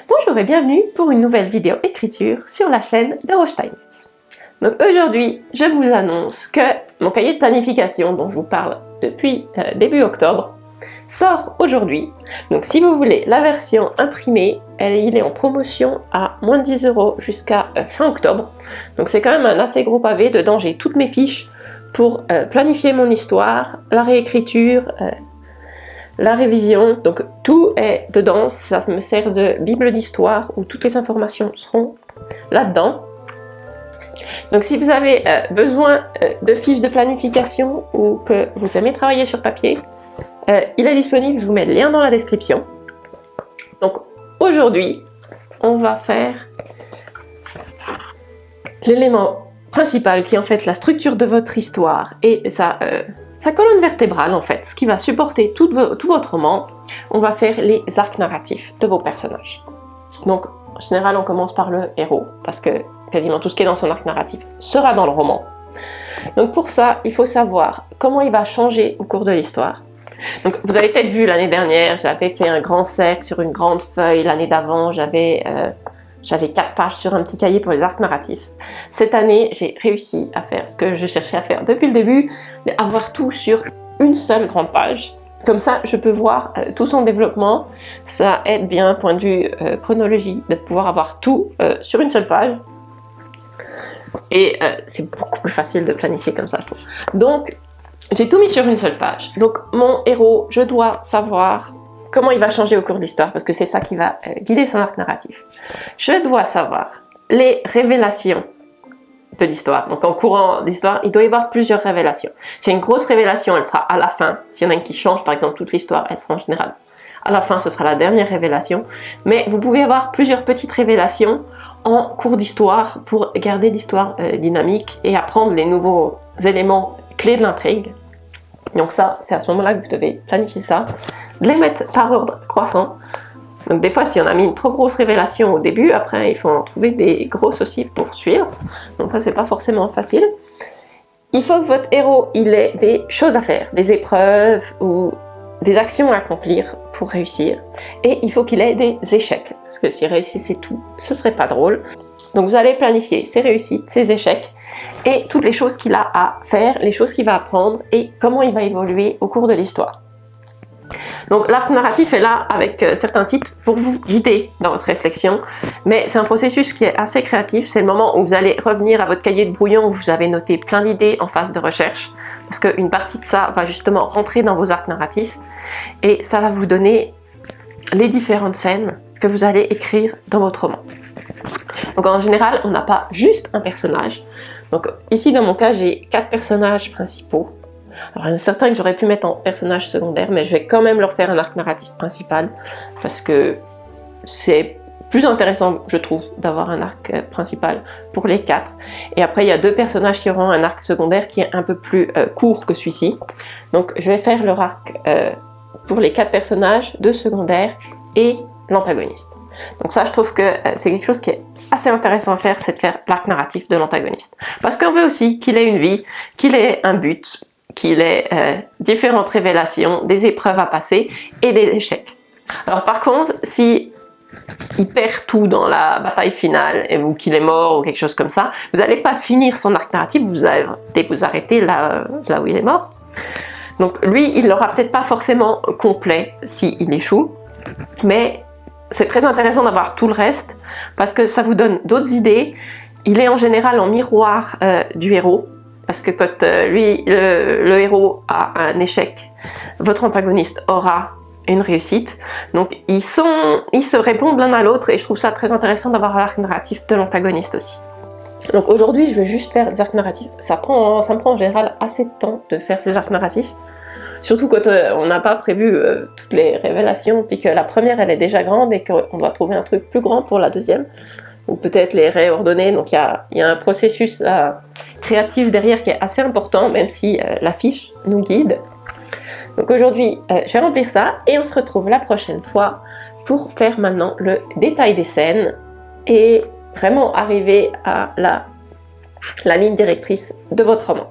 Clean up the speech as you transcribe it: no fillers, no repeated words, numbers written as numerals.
Bonjour et bienvenue pour une nouvelle vidéo écriture sur la chaîne de Rose Steinmetz. Donc aujourd'hui, je vous annonce que mon cahier de planification dont je vous parle depuis début octobre sort aujourd'hui. Donc si vous voulez la version imprimée, il est en promotion à moins de 10 € jusqu'à fin octobre. Donc c'est quand même un assez gros pavé. Dedans j'ai toutes mes fiches pour planifier mon histoire, la réécriture, la révision, donc tout est dedans. Ça me sert de bible d'histoire où toutes les informations seront là-dedans. Donc si vous avez besoin de fiches de planification ou que vous aimez travailler sur papier, il est disponible, je vous mets le lien dans la description. Donc aujourd'hui, on va faire l'élément principal qui est en fait la structure de votre histoire et sa colonne vertébrale en fait, ce qui va supporter tout votre roman. On va faire les arcs narratifs de vos personnages. Donc en général on commence par le héros parce que quasiment tout ce qui est dans son arc narratif sera dans le roman. Donc pour ça, il faut savoir comment il va changer au cours de l'histoire. Donc vous avez peut-être vu l'année dernière, j'avais fait un grand cercle sur une grande feuille. L'année d'avant, j'avais 4 pages sur un petit cahier pour les arcs narratifs. Cette année, j'ai réussi à faire ce que je cherchais à faire depuis le début, mais avoir tout sur une seule grande page. Comme ça, je peux voir tout son développement. Ça aide bien, point de vue chronologie, de pouvoir avoir tout sur une seule page. Et c'est beaucoup plus facile de planifier comme ça, je trouve. Donc, j'ai tout mis sur une seule page. Donc, mon héros, je dois savoir comment il va changer au cours de l'histoire, parce que c'est ça qui va guider son arc narratif. Je dois savoir les révélations de l'histoire. Donc en courant d'histoire, il doit y avoir plusieurs révélations. S'il y a une grosse révélation, elle sera à la fin. S'il y en a une qui change, par exemple, toute l'histoire, elle sera en général à la fin, ce sera la dernière révélation. Mais vous pouvez avoir plusieurs petites révélations en cours d'histoire pour garder l'histoire dynamique et apprendre les nouveaux éléments clés de l'intrigue. Donc ça, c'est à ce moment-là que vous devez planifier ça, de les mettre par ordre croissant. Donc des fois, si on a mis une trop grosse révélation au début, après il faut en trouver des grosses aussi pour suivre. Donc ça, c'est pas forcément facile. Il faut que votre héros, il ait des choses à faire, des épreuves ou des actions à accomplir pour réussir. Et il faut qu'il ait des échecs, parce que s'il réussissait tout, ce serait pas drôle. Donc vous allez planifier ses réussites, ses échecs, et toutes les choses qu'il a à faire, les choses qu'il va apprendre et comment il va évoluer au cours de l'histoire. Donc l'arc narratif est là avec certains titres pour vous guider dans votre réflexion, mais c'est un processus qui est assez créatif. C'est le moment où vous allez revenir à votre cahier de brouillon où vous avez noté plein d'idées en phase de recherche, parce qu'une partie de ça va justement rentrer dans vos arcs narratifs et ça va vous donner les différentes scènes que vous allez écrire dans votre roman. Donc en général, on n'a pas juste un personnage. Donc ici dans mon cas, j'ai 4 personnages principaux. Alors il y en a certains que j'aurais pu mettre en personnage secondaire, mais je vais quand même leur faire un arc narratif principal parce que c'est plus intéressant, je trouve, d'avoir un arc principal pour les 4. Et après, il y a 2 personnages qui auront un arc secondaire qui est un peu plus court que celui-ci. Donc je vais faire leur arc pour les 4 personnages, 2 secondaires et l'antagoniste. Donc ça, je trouve que c'est quelque chose qui est assez intéressant à faire, c'est de faire l'arc narratif de l'antagoniste. Parce qu'on veut aussi qu'il ait une vie, qu'il ait un but, qu'il ait différentes révélations, des épreuves à passer et des échecs. Alors par contre, si il perd tout dans la bataille finale ou qu'il est mort ou quelque chose comme ça, vous n'allez pas finir son arc narratif, vous allez vous arrêter là où il est mort. Donc lui, il l'aura peut-être pas forcément complet s'il échoue, mais c'est très intéressant d'avoir tout le reste parce que ça vous donne d'autres idées. Il est en général en miroir du héros parce que quand lui, le héros a un échec, votre antagoniste aura une réussite. Donc ils se répondent l'un à l'autre et je trouve ça très intéressant d'avoir l'arc narratif de l'antagoniste aussi. Donc aujourd'hui, je vais juste faire des arcs narratifs. Ça me prend en général assez de temps de faire ces arcs narratifs. Surtout quand on n'a pas prévu toutes les révélations, puis que la première elle est déjà grande et qu'on doit trouver un truc plus grand pour la deuxième, ou peut-être les réordonner. Donc il y a un processus créatif derrière qui est assez important, même si la fiche nous guide. Donc aujourd'hui, je vais remplir ça et on se retrouve la prochaine fois pour faire maintenant le détail des scènes et vraiment arriver à la ligne directrice de votre roman.